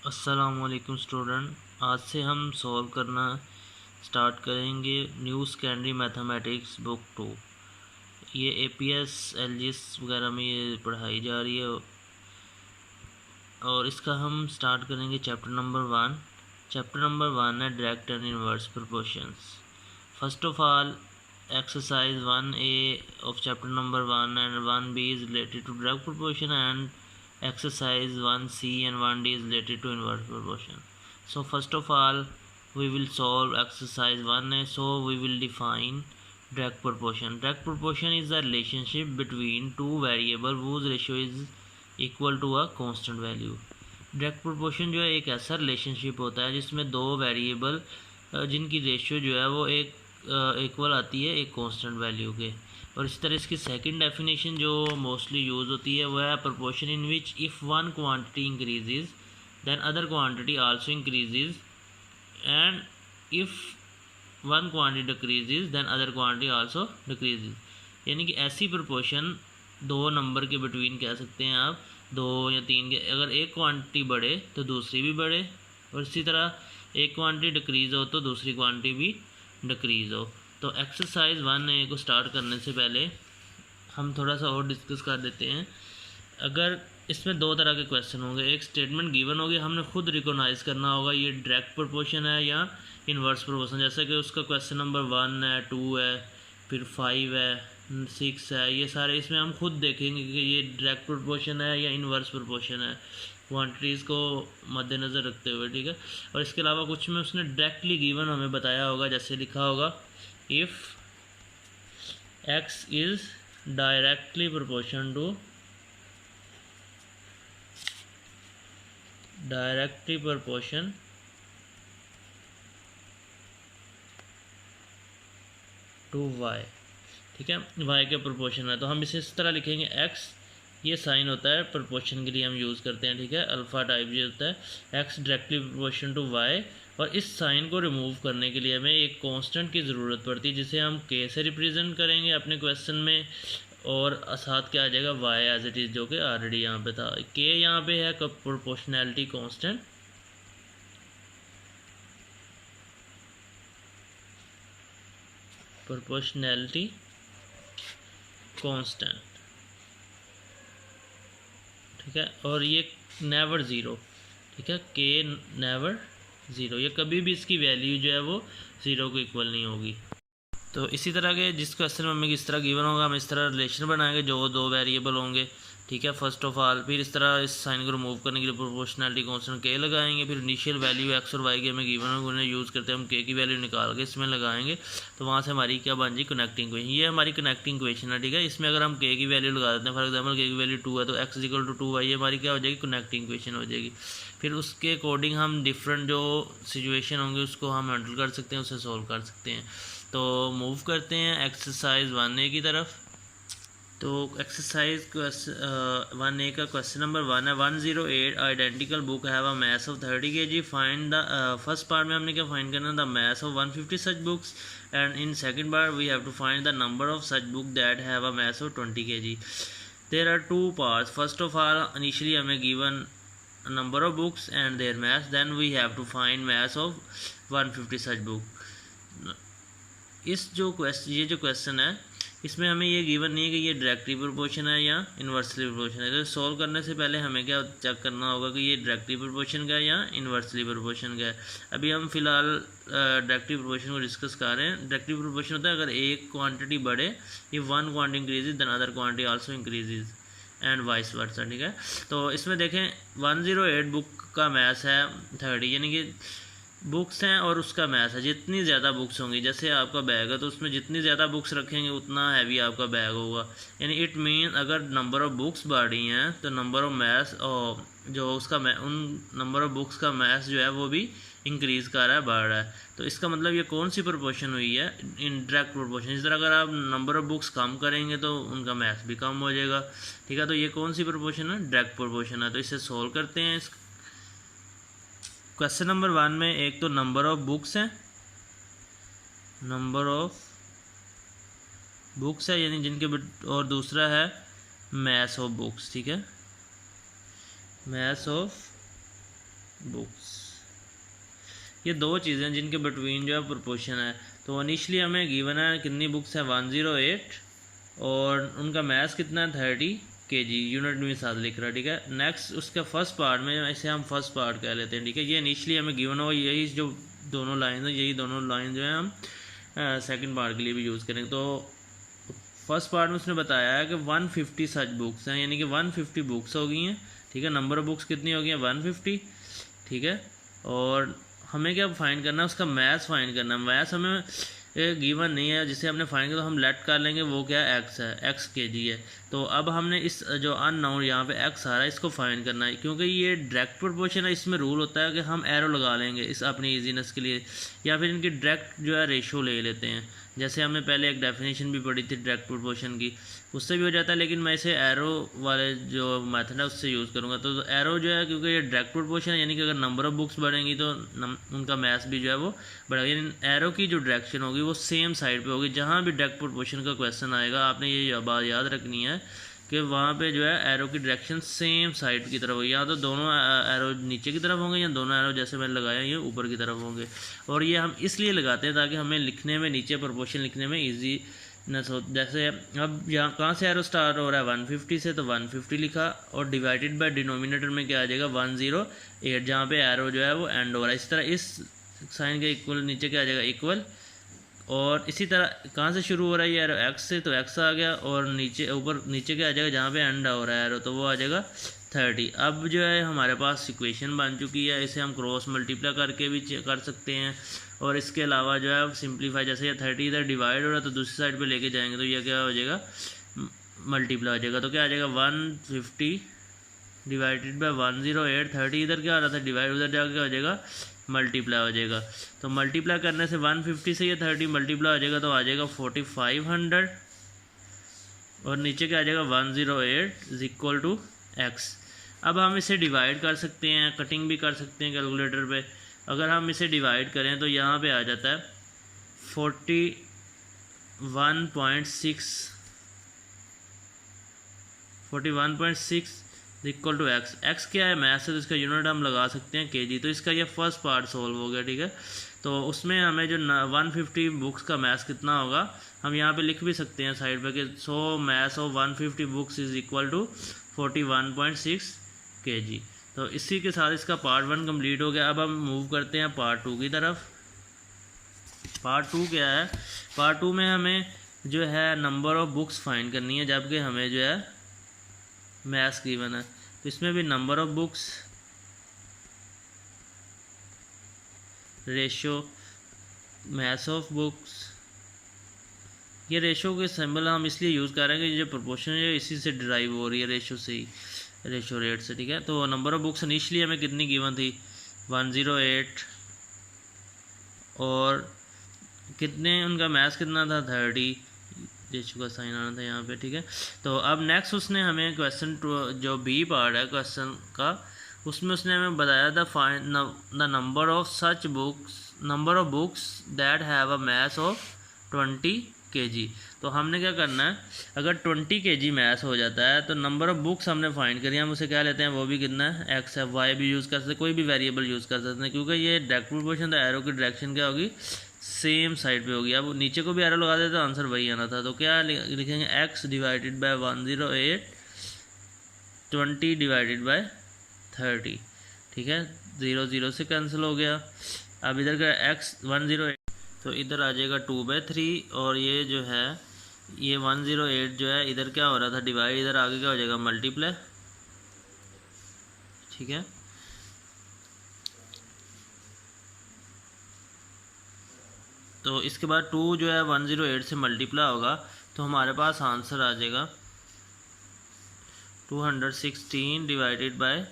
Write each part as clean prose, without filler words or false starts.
अस्सलामुअलैकुम स्टूडेंट, आज से हम सॉल्व करना स्टार्ट करेंगे न्यू सेकेंडरी मैथमेटिक्स बुक 2। ये एपीएस एलजीएस वगैरह में ये पढ़ाई जा रही है और इसका हम स्टार्ट करेंगे चैप्टर नंबर 1। चैप्टर नंबर 1 है direct and inverse proportions. First of all exercise 1A of chapter number 1 and 1B is related to direct proportion, and exercise 1C and 1D is related to inverse proportion. So first of all we will solve exercise 1A. So we will define direct proportion. Direct proportion is the relationship between two variables whose ratio is equal to a constant value. Direct proportion जो है एक ऐसा relationship होता है जिसमें दो variable जिनकी ratio जो है वो एक इक्वल आती है एक कांस्टेंट वैल्यू के। और इस तरह इसकी सेकंड डेफिनेशन जो मोस्टली यूज़ होती है वह है proportion in which if one quantity increases then other quantity also increases, and if one quantity decreases then other quantity also decreases. यानी कि ऐसी प्रोपोर्शन दो नंबर के बिटवीन कह सकते हैं आप, दो या तीन के, अगर एक क्वांटिटी बढ़े तो दूसरी भी बढ़े, और इसी तरह एक क्वांटिटी डिक्रीज़ हो तो दूसरी क्वांटिटी भी डिक्रीज़ हो। तो एक्सरसाइज 1A को स्टार्ट करने से पहले हम थोड़ा सा और डिस्कस कर देते हैं। अगर इसमें दो तरह के क्वेश्चन होंगे, एक स्टेटमेंट गिवन होगी, हमने खुद रिकॉग्नाइज करना होगा ये डायरेक्ट प्रोपोर्शन है या इन्वर्स प्रोपोर्शन। जैसे कि उसका क्वेश्चन नंबर 1 है, 2 है, फिर 5 है, 6 है, ये सारे इसमें हम खुद देखेंगे कि ये डायरेक्ट प्रोपोर्शन है या इन्वर्स प्रोपोर्शन है, क्वांटिटीज़ को मद्देनज़र रखते हुए, ठीक है। और इसके अलावा कुछ में उसने डायरेक्टली गिवन हमें बताया होगा, जैसे लिखा होगा if x is directly proportion to y, ठीक है, y के प्रोपोर्शन है। तो हम इसे इस तरह लिखेंगे x, ये साइन होता है प्रोपोर्शन के लिए हम यूज़ करते हैं, ठीक है, अल्फ़ा टाइप ये होता है x directly proportion to y। और इस साइन को रिमूव करने के लिए हमें एक कांस्टेंट की ज़रूरत पड़ती है जिसे हम k से रिप्रेजेंट करेंगे अपने क्वेश्चन में, और साथ क्या आ जाएगा y एज इट इज़, जो कि ऑलरेडी यहाँ पे था। k यहाँ पे है प्रोपोर्शनैलिटी कांस्टेंट, ठीक है, और ये नेवर ज़ीरो, ठीक है, के नेवर ज़ीरो, ये कभी भी इसकी वैल्यू जो है वो ज़ीरो को इक्वल नहीं होगी। तो इसी तरह के जिस क्वेश्चन में हमें किस तरह गिवन होगा हम इस तरह रिलेशन बनाएंगे जो दो वेरिएबल होंगे, ठीक है, फर्स्ट ऑफ ऑल। फिर इस तरह इस साइन को रिमूव करने के लिए प्रोपोर्शनैलिटी कांस्टेंट के लगाएंगे, फिर इनिशियल वैल्यू एक्स और वाई की हमें गिवन होगी, उन्हें यूज़ करते हैं हम के की वैल्यू निकाल के इसमें लगाएंगे, तो वहाँ से हमारी क्या बन जाएगी कनेक्टिंग इक्वेशन। ये हमारी कनेक्टिंग इक्वेशन है, ठीक है। इसमें अगर हम के की वैल्यू लगा देते हैं, फॉर एग्जाम्पल के की वैल्यू 2 है तो एक्स इक्वल टू 2 y, ये हमारी क्या हो जाएगी कनेक्टिंग इक्वेशन हो जाएगी। फिर उसके अकॉर्डिंग हम डिफरेंट जो सिचुएशन होंगे उसको हम हैंडल कर सकते हैं, उसे सॉल्व कर सकते हैं। तो मूव करते हैं एक्सरसाइज 1A की तरफ। तो एक्सरसाइज 1A का क्वेश्चन नंबर 1 है 108 identical book have a mass of 30 kg, find the first part में हमने क्या फाइंड करना, the mass of 150 such books, and in second part we have to find the number of such book that have a mass of 20 kg। There are two parts. First of all initially हमें given number of books and their mass, then we have to find mass of 150 such book. इस जो question है इसमें हमें ये given नहीं है कि ये डायरेक्टली प्रोपोर्शन है या इन्वर्सली प्रोपोर्शन है। तो सॉल्व करने से पहले हमें क्या चेक करना होगा कि ये डायरेक्टली प्रोपोर्शन का है या इन्वर्सली प्रोपोर्शन का है। अभी हम फिलहाल डायरेक्टली प्रोपोर्शन को डिस्कस कर रहे हैं। डायरेक्टली प्रोपोर्शन होता है अगर एक क्वांटिटी बढ़े, if one quantity increases then other quantity also increases and vice versa, ठीक है। तो इसमें देखें 108 बुक का मैथ है 30, यानी कि बुक्स हैं और उसका मैथ है। जितनी ज़्यादा बुक्स होंगी, जैसे आपका बैग है तो उसमें जितनी ज़्यादा बुक्स रखेंगे उतना हैवी आपका बैग होगा। यानी इट मीन अगर नंबर ऑफ़ बुक्स बढ़ रही हैं तो नंबर ऑफ़ मैथ्स और जो उसका उन नंबर ऑफ़ बुक्स का मैथ्स जो है वो भी इंक्रीज़ कर रहा है, बढ़ रहा है। तो इसका मतलब ये कौन सी प्रोपोर्शन हुई है, इनडायरेक्ट प्रोपोर्शन। इस तरह अगर आप नंबर ऑफ़ बुक्स कम करेंगे तो उनका मैथ्स भी कम हो जाएगा, ठीक है। तो ये कौन सी प्रोपोर्शन है, डायरेक्ट प्रोपोर्शन है। तो इसे सोल्व करते हैं। इस क्वेश्चन नंबर 1 में एक तो नंबर ऑफ बुक्स है, नंबर ऑफ बुक्स है यानी जिनके, और दूसरा है मैथ्स ऑफ बुक्स, ठीक है, मैथ्स ऑफ बुक्स। ये दो चीज़ें जिनके बिटवीन जो है प्रोपोर्शन है। तो इनिशली हमें गिवन है कितनी बुक्स है 108 और उनका मैथ्स कितना है 30 kg यूनिट में साथ लिख रहा है, ठीक है। नेक्स्ट उसका फर्स्ट पार्ट में इसे हम फर्स्ट पार्ट कह लेते हैं, ठीक है। ये इनिशली हमें गिवन हो, यही जो दोनों लाइन है, यही दोनों लाइन जो है हम सेकंड पार्ट के लिए भी यूज़ करेंगे। तो फर्स्ट पार्ट में उसने बताया है कि 150 सच बुक्स हैं, यानी कि 150 बुक्स हो गई हैं, ठीक है। नंबर ऑफ बुक्स कितनी हो गई हैं 150, ठीक है। और हमें क्या फाइंड करना है, उसका मैथ्स फाइंड करना है। मैथ्स हमें गिवन नहीं है, जिसे हमने फाइंड किया तो हम लेट कर लेंगे, वो क्या है x है, x kg है। तो अब हमने इस जो अननोन यहाँ पे x आ रहा है इसको फाइंड करना है, क्योंकि ये डायरेक्ट प्रोपोर्शन है। इसमें रूल होता है कि हम एरो लगा लेंगे इस अपनी इजीनेस के लिए, या फिर इनकी डायरेक्ट जो है रेशो ले लेते हैं। जैसे हमने पहले एक डेफिनेशन भी पढ़ी थी डायरेक्ट प्रोपोर्शन की, उससे भी हो जाता है, लेकिन मैं इसे एरो वाले जो मेथड है उससे यूज़ करूँगा। तो एरो जो है, क्योंकि ये डायरेक्ट प्रोपोर्शन है, यानी कि अगर नंबर ऑफ बुक्स बढ़ेंगी तो उनका मैथ्स भी जो है वो बढ़ेगा। यानी एरो की जो डायरेक्शन होगी वो सेम साइड पे होगी। जहाँ भी डायरेक्ट प्रोपोर्शन का क्वेश्चन आएगा आपने ये बात याद रखनी है कि वहाँ पे जो है एरो की डायरेक्शन सेम साइड की तरफ होगी। या तो दोनों एरो नीचे की तरफ होंगे, या दोनों एरो जैसे मैंने लगाया ये ऊपर की तरफ होंगे। और ये हम इसलिए लगाते हैं ताकि हमें लिखने में, नीचे प्रोपोर्शन लिखने में ईजी न सो। जैसे अब यहाँ कहाँ से एरो स्टार्ट हो रहा है 150 से, तो 150 लिखा, और डिवाइडेड बाय डिनोमिनेटर में क्या आ जाएगा 108, जहाँ पे एरो जो है वो एंड हो रहा है। इस तरह इस साइन के इक्वल नीचे क्या आ जाएगा इक्वल। और इसी तरह कहाँ से शुरू हो रहा है ये एरो x से, तो x आ गया, और नीचे ऊपर नीचे क्या आ जाएगा जहाँ पे एंड हो रहा है एरो, तो वो आ जाएगा 30। अब जो है हमारे पास इक्वेशन बन चुकी है, इसे हम क्रॉस मल्टीप्लाई करके भी कर सकते हैं। और इसके अलावा जो है सिंप्लीफाई, जैसे ये 30 इधर डिवाइड हो रहा है तो दूसरी साइड पे लेके जाएंगे तो ये क्या हो जाएगा मल्टीप्लाई हो जाएगा। तो क्या आ जाएगा 150 डिवाइडेड बाय 108, 30 इधर क्या आ रहा था डिवाइड, उधर जाकर क्या हो जाएगा मल्टीप्लाई हो जाएगा। तो मल्टीप्लाई करने से 150 से ये 30 मल्टीप्लाई हो जाएगा तो आ जाएगा 4500, और नीचे क्या आ जाएगा 108 इज इक्वल टू x। अब हम इसे डिवाइड कर सकते हैं, कटिंग भी कर सकते हैं कैलकुलेटर पे। अगर हम इसे डिवाइड करें तो यहाँ पे आ जाता है 41.6 इक्वल टू एक्स। एक्स क्या है मैथ्स है, तो इसका यूनिट हम लगा सकते हैं kg। तो इसका ये फर्स्ट पार्ट सॉल्व हो गया, ठीक है। तो उसमें हमें जो 150 बुक्स का मैथ्स कितना होगा हम यहाँ पे लिख भी सकते हैं साइड पे कि 100 maths of 150 books is equal to 41.6 kg। तो इसी के साथ इसका पार्ट 1 कंप्लीट हो गया। अब हम मूव करते हैं पार्ट 2 की तरफ। पार्ट 2 क्या है, पार्ट 2 में हमें जो है नंबर ऑफ बुक्स फाइंड करनी है, जबकि हमें जो है मैथ्स गिवन है। तो इसमें भी number of books, ratio, maths of books. ये रेशो के सिंबल हम इसलिए यूज़ कर रहे हैं कि जो प्रोपोर्शन है इसी से डिराइव हो रही है, रेशो से ही, रेशो रेट से, ठीक है। तो नंबर ऑफ बुक्स इनिशियली हमें कितनी गिवन थी 108, और कितने उनका मैथ्स कितना था 30, रेशो का साइन आना था यहाँ पे, ठीक है। तो अब नेक्स्ट उसने हमें क्वेश्चन जो बी पार्ट है क्वेश्चन का, उसमें उसने हमें बताया था find the number of such books, number of books that have a maths of 20 kg। तो हमने क्या करना है, अगर 20 kg मैथ्स हो जाता है तो नंबर ऑफ बुक्स हमने फाइंड करी, हम उसे क्या लेते हैं वो भी कितना है x है। y भी यूज़ कर सकते हैं, कोई भी वेरिएबल यूज़ कर सकते हैं, क्योंकि ये डायरेक्ट प्रोपोर्शन था, एरो की डायरेक्शन क्या होगी सेम साइड पे होगी। अब नीचे को भी एरो लगा देते तो आंसर वही आना था। तो क्या लिखेंगे x divided bye 108, 20 divided by 30, ठीक है। 0 0 से कैंसिल हो गया। अब इधर का x 108, तो इधर आ जाएगा 2/3, और ये जो है ये 108 जो है इधर क्या हो रहा था डिवाइड, इधर आगे क्या हो जाएगा मल्टीप्लाई, ठीक है। तो इसके बाद 2 जो है 108 से मल्टीप्लाई होगा तो हमारे पास आंसर आ जाएगा 216 डिवाइडेड बाय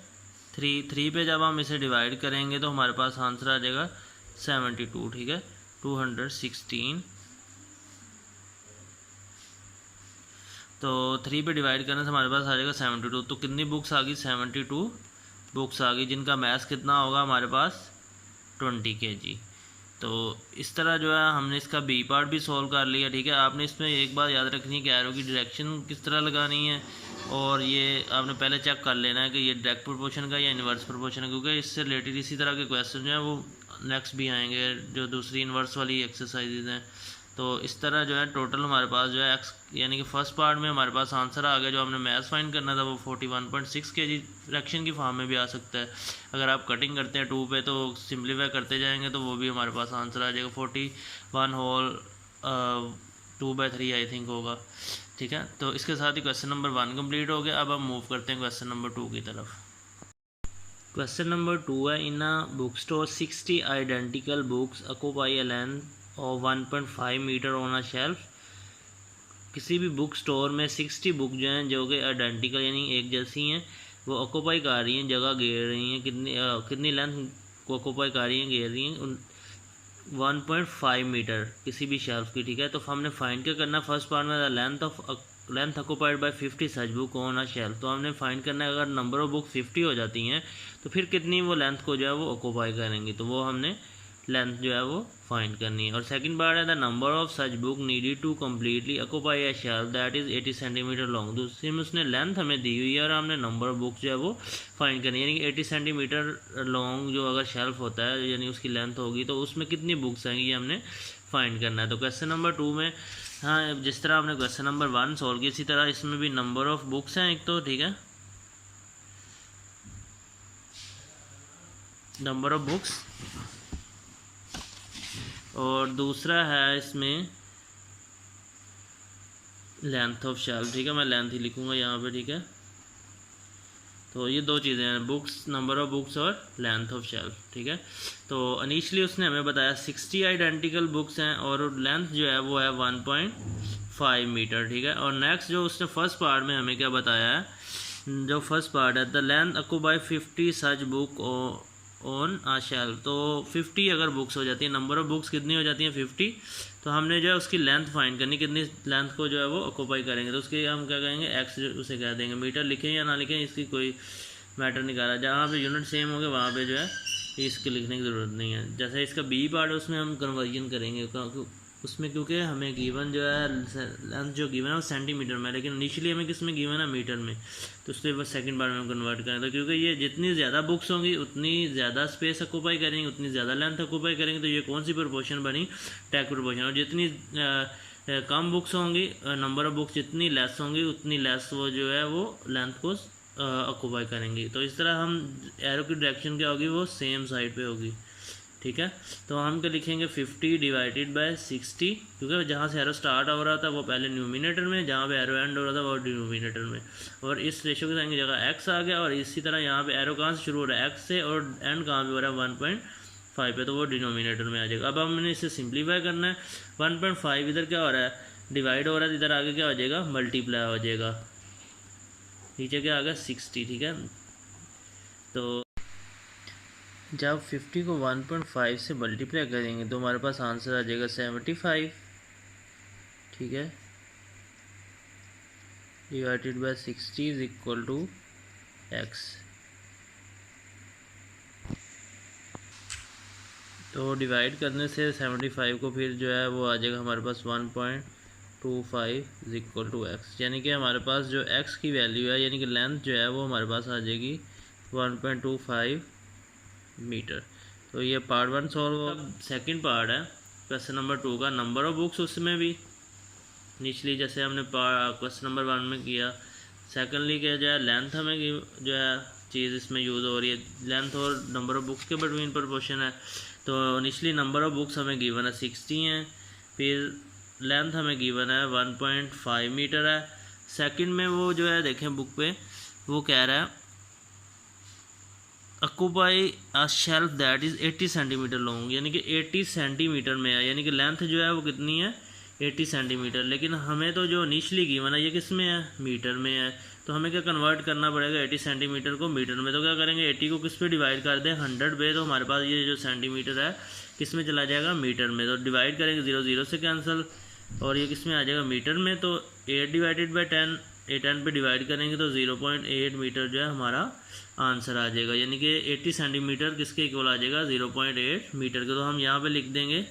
3 पे जब हम इसे डिवाइड करेंगे तो हमारे पास आंसर आ जाएगा 72, ठीक है। 216 तो 3 पे डिवाइड करने से हमारे पास आ जाएगा 72। तो कितनी बुक्स आ गई 72 बुक्स आ गई, जिनका मैथ्स कितना होगा हमारे पास 20 kg। तो इस तरह जो है हमने इसका बी पार्ट भी सॉल्व कर लिया, ठीक है। आपने इसमें एक बात याद रखनी है कि एरो की डायरेक्शन किस तरह लगानी है, और ये आपने पहले चेक कर लेना है कि ये डायरेक्ट प्रोपोर्शन का या इन्वर्स प्रोपोर्शन है, क्योंकि इससे रिलेटेड इसी तरह के क्वेश्चन जो है वो नेक्स्ट भी आएंगे जो दूसरी इन्वर्स वाली एक्सरसाइजेज हैं। तो इस तरह जो है टोटल हमारे पास जो है एक्स यानी कि फर्स्ट पार्ट में हमारे पास आंसर आ गया। जो हमने मैथ्स फाइंड करना था वो 41.6 kg फ्रैक्शन की फॉर्म में भी आ सकता है। अगर आप कटिंग करते हैं 2 पे तो सिंप्लीफाई करते जाएंगे तो वो भी हमारे पास आंसर आ जाएगा 41 होल 2/3 आई थिंक होगा। ठीक है, तो इसके साथ ही क्वेश्चन नंबर 1 कंप्लीट हो गया। अब हम मूव करते हैं क्वेश्चन नंबर 2 की तरफ। क्वेश्चन नंबर 2 है, in a book store 60 identical books occupy a length और 1.5 मीटर ऑन अ शेल्फ। किसी भी बुक स्टोर में 60 बुक जो हैं जो कि आइडेंटिकल यानी एक जैसी हैं वो ऑक्यूपाई कर रही हैं, जगह घेर रही हैं। कितनी लेंथ को ऑक्यूपाई कर रही हैं, घेर रही हैं 1.5 मीटर किसी भी शेल्फ की। ठीक है, तो हमने फाइंड क्या करना है, फर्स्ट पार्ट में length occupied by 50 such book on a shelf. तो हमने फाइंड करना है अगर नंबर ऑफ बुक 50 हो जाती हैं तो फिर कितनी वो लेंथ को जो है वो ऑक्यूपाई करेंगी, तो वो हमने लेंथ जो है वो फाइंड करनी है। और सेकंड पार्ट है the number of such book needed to completely occupy a shelf that is 80 centimetre long. दूसरी में उसने लेंथ हमें दी हुई है और हमने नंबर ऑफ बुक जो है वो फाइंड करनी है, यानी कि 80 सेंटीमीटर लॉन्ग जो अगर शेल्फ होता है यानी उसकी लेंथ होगी तो उसमें कितनी बुक्स आएंगी ये हमने फाइंड करना है। तो क्वेश्चन नंबर 2 में हाँ जिस तरह हमने क्वेश्चन नंबर 1 सॉल्व किया इसी तरह इसमें भी नंबर ऑफ बुक्स हैं एक तो, ठीक है, नंबर ऑफ बुक्स, और दूसरा है इसमें लेंथ ऑफ शेल्फ। ठीक है, मैं लेंथ ही लिखूँगा यहाँ पे। ठीक है, तो ये दो चीज़ें हैं, बुक्स, नंबर ऑफ बुक्स और लेंथ ऑफ शेल्फ। ठीक है, तो इनिशियली उसने हमें बताया 60 आइडेंटिकल बुक्स हैं और लेंथ जो है वो है 1.5 मीटर। ठीक है, और नेक्स्ट जो उसने फर्स्ट पार्ट में हमें क्या बताया है, जो फर्स्ट पार्ट है the length occupy 50 such book on a shelf. तो 50 अगर बुक्स हो जाती है, नंबर ऑफ बुक्स कितनी हो जाती हैं 50, तो हमने जो है उसकी लेंथ फाइंड करनी, कितनी लेंथ को जो है वो ऑक्यूपाई करेंगे। तो उसके हम क्या कहेंगे एक्स उसे कह देंगे। मीटर लिखें या ना लिखें इसकी कोई मैटर नहीं कर रहा, जहाँ पे यूनिट सेम हो गए वहाँ पे जो है इसके लिखने की ज़रूरत नहीं है। जैसे इसका बी पार्ट है उसमें हम कन्वर्जन करेंगे उसमें, क्योंकि हमें गिवन जो है लेंथ जो गिवन है वो सेंटीमीटर में है, लेकिन इनिशियली हमें किस में गिवन है, मीटर में। तो उसके बाद सेकंड पार्ट में हम कन्वर्ट करें, तो क्योंकि ये जितनी ज़्यादा बुक्स होंगी उतनी ज़्यादा स्पेस ऑक्यूपाई करेंगे, उतनी ज़्यादा लेंथ ऑक्यूपाई करेंगे। तो ये कौन सी प्रोपोर्शन बनी, टैग प्रोपोर्शन। और जितनी कम बुक्स होंगी, नंबर ऑफ बुक्स जितनी लेस होंगी उतनी लेस वो जो है वो लेंथ को ऑक्यूपाई करेंगी। तो इस तरह हम एरो की डायरेक्शन क्या होगी, वो सेम साइड पे होगी। ठीक है, तो हम क्या लिखेंगे 50 डिवाइडेड बाय 60, क्योंकि जहाँ से एरो स्टार्ट हो रहा था वो पहले न्यूमिनेटर में, जहाँ पे एरो एंड हो रहा था वो डिनोमिनेटर में। और इस रेशो के की जगह एक्स आ गया, और इसी तरह यहाँ पे एरो कहाँ से शुरू हो रहा है, एक्स से, और एंड कहाँ पे हो रहा है 1.5 पे, तो वो डिनोमिनेटर में आ जाएगा। अब हमने इसे सिंप्लीफाई करना है, 1.5 इधर क्या हो रहा है, डिवाइड हो रहा है, इधर आगे क्या हो जाएगा, मल्टीप्लाई हो जाएगा, नीचे क्या आ गया 60। ठीक है, तो जब 50 को 1.5 से मल्टीप्लाई करेंगे तो हमारे पास आंसर आ जाएगा 75। ठीक है, divided by 60 is equal to X. तो डिवाइड करने से 75 को फिर जो है वो आ जाएगा हमारे पास 1.25 इज इक्वल टू एक्स, यानी कि हमारे पास जो एक्स की वैल्यू है यानी कि लेंथ जो है वो हमारे पास आ जाएगी 1.25 मीटर। तो ये पार्ट 1 सॉल्व हो। सेकंड पार्ट है क्वेश्चन नंबर 2 का, नंबर ऑफ बुक्स उसमें भी निचली जैसे हमने क्वेश्चन नंबर 1 में किया। सेकंडली क्या जो है लेंथ हमें जो है चीज़ इसमें यूज़ हो रही है, लेंथ और नंबर ऑफ बुक्स के बिटवीन प्रोपोर्शन है। तो इनिशियली नंबर ऑफ बुक्स हमें गिवन है 60 हैं, फिर लेंथ हमें गिवन है 1.5 मीटर है। सेकंड में वो जो है देखें बुक पे वो कह रहा है occupy a shelf that is 80 centimetre long, यानी कि 80 सेंटीमीटर में है, यानी कि लेंथ जो है वो कितनी है 80 सेंटीमीटर। लेकिन हमें तो जो इनिशियली गिवन है ये किस में है, मीटर में है। तो हमें क्या कन्वर्ट करना पड़ेगा 80 सेंटीमीटर को मीटर में। तो क्या करेंगे 80 को किस पे डिवाइड कर दें 100 पे, तो हमारे पास ये जो सेंटीमीटर है किस में चला जाएगा, मीटर में। तो डिवाइड करेंगे 0 0 से कैंसिल, और ये किस में आ जाएगा, मीटर में। तो 8 डिवाइडेड बाई 10, 10 पे डिवाइड करेंगे तो 0.8 मीटर जो है हमारा आंसर आ जाएगा, यानी कि 80 सेंटीमीटर किसके इक्वल आ जाएगा 0.8 मीटर के। तो हम यहाँ पे लिख देंगे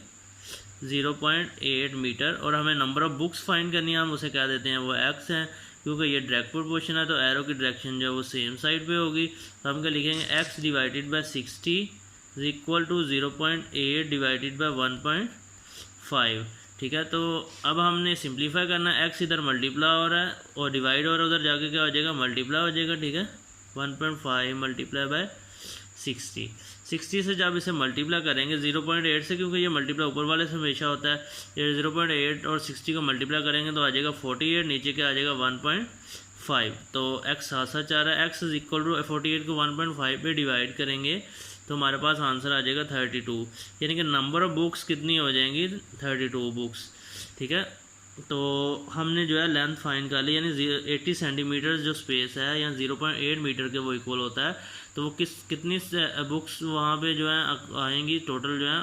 0.8 मीटर। और हमें नंबर ऑफ़ बुक्स फाइंड करनी है, हम उसे क्या देते हैं वो एक्स है। क्योंकि ये डायरेक्ट प्रोपोर्शन है तो एरो की डायरेक्शन जो है वो सेम साइड पे होगी। तो हम क्या लिखेंगे, x divided by 60 is equal to 0.8 divided by 1.5। ठीक है, तो अब हमने सिंप्लीफाई करना है। x इधर मल्टीप्लाई हो रहा है और डिवाइड हो रहा है, उधर जाके क्या हो जाएगा, मल्टीप्लाई हो जाएगा। ठीक है, 1.5 मल्टीप्लाई बाय 60 से जब इसे मल्टीप्लाई करेंगे 0.8 से, क्योंकि ये मल्टीप्लाई ऊपर वाले से हमेशा होता है, ये 0.8 और 60 को मल्टीप्लाई करेंगे तो आ जाएगा 48, नीचे क्या आ जाएगा 1.5। तो x साथ साथ आ रहा है, x इज इक्वल टू 48 को 1.5 पे डिवाइड करेंगे तो हमारे पास आंसर आ जाएगा 32, यानी कि नंबर ऑफ बुक्स कितनी हो जाएंगी, 32 बुक्स। ठीक है, तो हमने जो है लेंथ फाइंड कर ली, यानी 80 सेंटीमीटर जो स्पेस है या 0.8 मीटर के वो इक्वल होता है। तो वो कितनी बुक्स वहाँ पे जो है आएंगी, टोटल जो है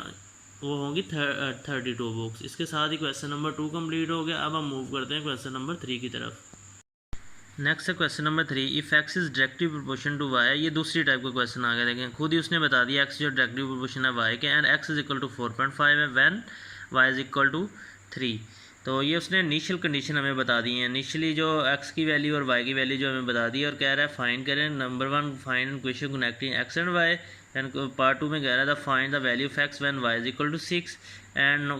वो होंगी 32 बुक्स। इसके साथ ही क्वेश्चन नंबर 2 कंप्लीट हो गया। अब हम मूव करते हैं क्वेश्चन नंबर 3 की तरफ। नेक्स्ट है question number 3, if x is directly proportion to y। ये दूसरी टाइप का क्वेश्चन आ गया, देखें खुद ही उसने बता दिया x जो डायरेक्टली प्रोपोर्शन है y के, and x is equal to 4.5 है when y is equal to 3। तो ये उसने इनिशियल कंडीशन हमें बता दी है, इनिशियली जो x की वैल्यू और y की वैल्यू जो हमें बता दी है, और कह रहा है फाइंड करें number 1 find equation connecting x and y, and part 2 में कह रहा था find the value of x when y is equal to 6, and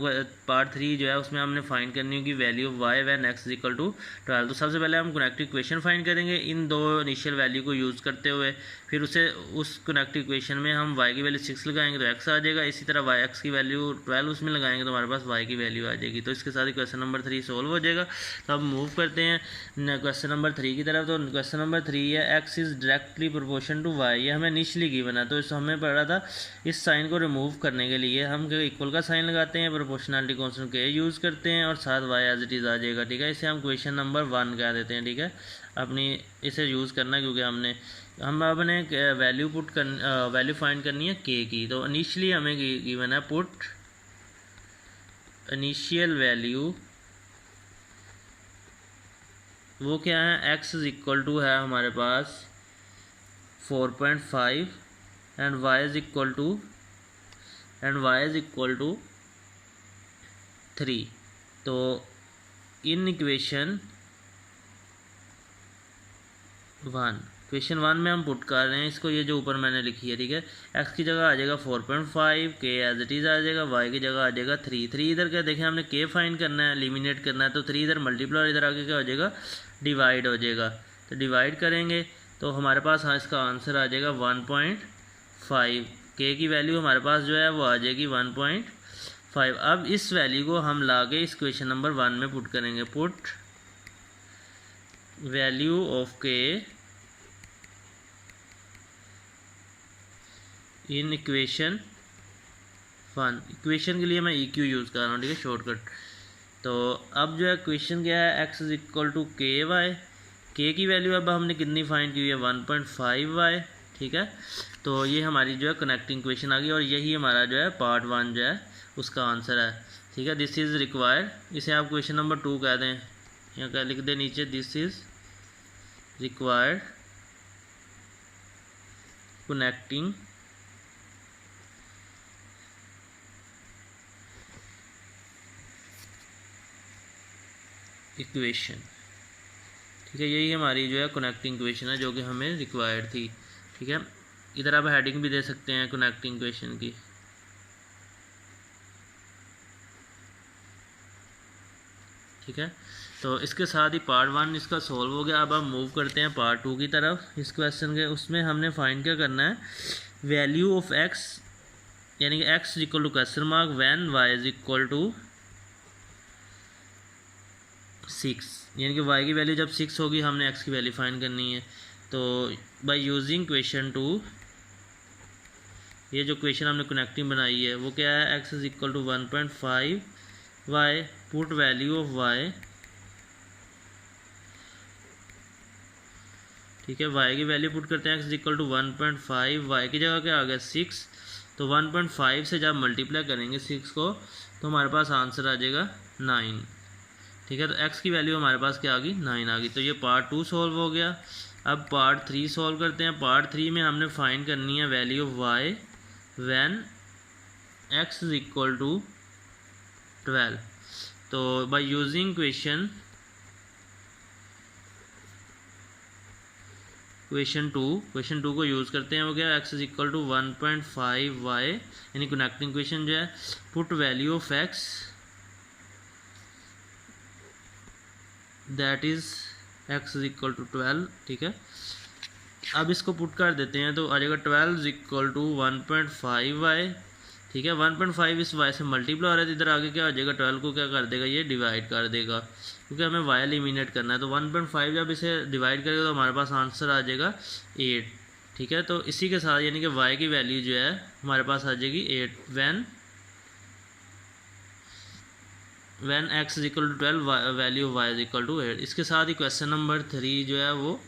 part 3 जो है उसमें हमने फाइंड करनी होगी value of y when x is equal to 12। तो सबसे पहले हम कनेक्टिव इक्वेशन फाइंड करेंगे इन दो इनिशियल वैल्यू को यूज़ करते हुए, फिर उस कनेक्टिव इक्वेशन में हम y की वैल्यू 6 लगाएंगे तो x आ जाएगा, इसी तरह x की वैल्यू 12 उसमें लगाएंगे तो हमारे पास y की वैल्यू आ जाएगी। तो इसके साथ ही क्वेश्चन नंबर 3 सोल्व हो जाएगा। तो अब मूव करते हैं क्वेश्चन नंबर 3 की तरफ। तो क्वेश्चन नंबर 3 है x is directly proportion to y। ये हमें इनिशियली गिवन है, तो इस हमें पढ़ा था इस साइन को रिमूव करने के लिए हम इक्वल का साइन लगाते हैं, प्रोपोर्शनलिटी कांस्टेंट के यूज़ करते हैं और साथ y एज इट इज़ आ जाएगा। ठीक है, इसे हम क्वेश्चन नंबर 1 कह देते हैं। ठीक है, अपनी इसे यूज़ करना है क्योंकि हम अपने वैल्यू वैल्यू फाइंड करनी है k की। तो इनिशियली हमें गिवन है पुट इनिशियल वैल्यू, वो क्या है, x इज इक्वल टू है हमारे पास 4.5 and y is equal to 3। तो इन इक्वेशन 1 में हम पुट कर रहे हैं इसको, ये जो ऊपर मैंने लिखी है। ठीक है, x की जगह आ जाएगा 4.5, k एज इट इज़ आ जाएगा, y की जगह आ जाएगा 3 इधर क्या देखें हमने k फाइंड करना है, एलिमिनेट करना है, तो 3 इधर मल्टीप्लाई और इधर आके क्या हो जाएगा, डिवाइड हो जाएगा। तो डिवाइड करेंगे तो हमारे पास इसका आंसर आ जाएगा 1.5। k की वैल्यू हमारे पास जो है वो आ जाएगी 1.5। अब इस वैल्यू को हम लाके इस क्वेश्चन नंबर 1 में पुट करेंगे, put value of k in equation 1। Equation के लिए मैं EQ यूज़ कर रहा हूँ। ठीक है, शॉर्टकट। तो अब जो है क्वेश्चन क्या है, x इज इक्वल टू के वाई, k की वैल्यू अब हमने कितनी फाइंड की है, 1.5y। ठीक है, तो ये हमारी जो है कनेक्टिंग इक्वेशन आ गई और यही हमारा जो है पार्ट 1 जो है उसका आंसर है। ठीक है, दिस इज़ रिक्वायर्ड, इसे आप क्वेश्चन नंबर 2 कह दें या क्या लिख दें नीचे, this is required connecting equation. ठीक है, यही हमारी जो है कनेक्टिंग इक्वेशन है जो कि हमें रिक्वायर्ड थी। ठीक है, इधर आप हेडिंग भी दे सकते हैं कनेक्टिंग इक्वेशन की। ठीक है, तो इसके साथ ही पार्ट 1 इसका सॉल्व हो गया। अब हम मूव करते हैं पार्ट 2 की तरफ इस क्वेश्चन के। उसमें हमने फाइंड क्या करना है, वैल्यू ऑफ x, यानी कि x is equal to question mark when y is equal to 6, यानी कि y की वैल्यू जब 6 होगी हमने x की वैल्यू फाइंड करनी है। तो बाय यूजिंग क्वेश्चन 2, ये जो क्वेश्चन हमने कनेक्टिंग बनाई है वो क्या है, x is equal to 1.5y, put value of y। ठीक है, y की वैल्यू पुट करते हैं, x is equal to 1.5, y की जगह क्या आ गया 6। तो 1.5 से जब मल्टीप्लाई करेंगे 6 को तो हमारे पास आंसर आ जाएगा 9। ठीक है, तो x की वैल्यू हमारे पास क्या आ गई, 9 आ गई। तो ये पार्ट 2 सॉल्व हो गया। अब पार्ट 3 सॉल्व करते हैं। पार्ट 3 में हमने फाइंड करनी है value of y when x is equal to 12। तो by using question question two को यूज़ करते हैं। वो क्या, x is equal to 1.5y, यानी कनेक्टिंग क्वेश्चन जो है, put value of x that is x is equal to 12। ठीक है, अब इसको पुट कर देते हैं तो आ जाएगा 12 इज इक्वल टू 1.5y। ठीक है, 1.5 इस y से मल्टीप्लाई हो रहा है, तो इधर आगे क्या हो जाएगा, 12 को क्या कर देगा, ये डिवाइड कर देगा, क्योंकि हमें y एलिमिनेट करना है। तो 1.5 जब इसे डिवाइड करेगा तो हमारे पास आंसर आ जाएगा 8। ठीक है, तो इसी के साथ यानी कि y की वैल्यू जो है हमारे पास आ जाएगी 8 when x is equal to 12, value y is equal to 8। इसके साथ ही क्वेश्चन नंबर 3 जो है वो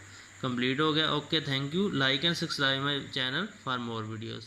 कंप्लीट हो गया। Okay, thank you. Like and subscribe my channel for more videos.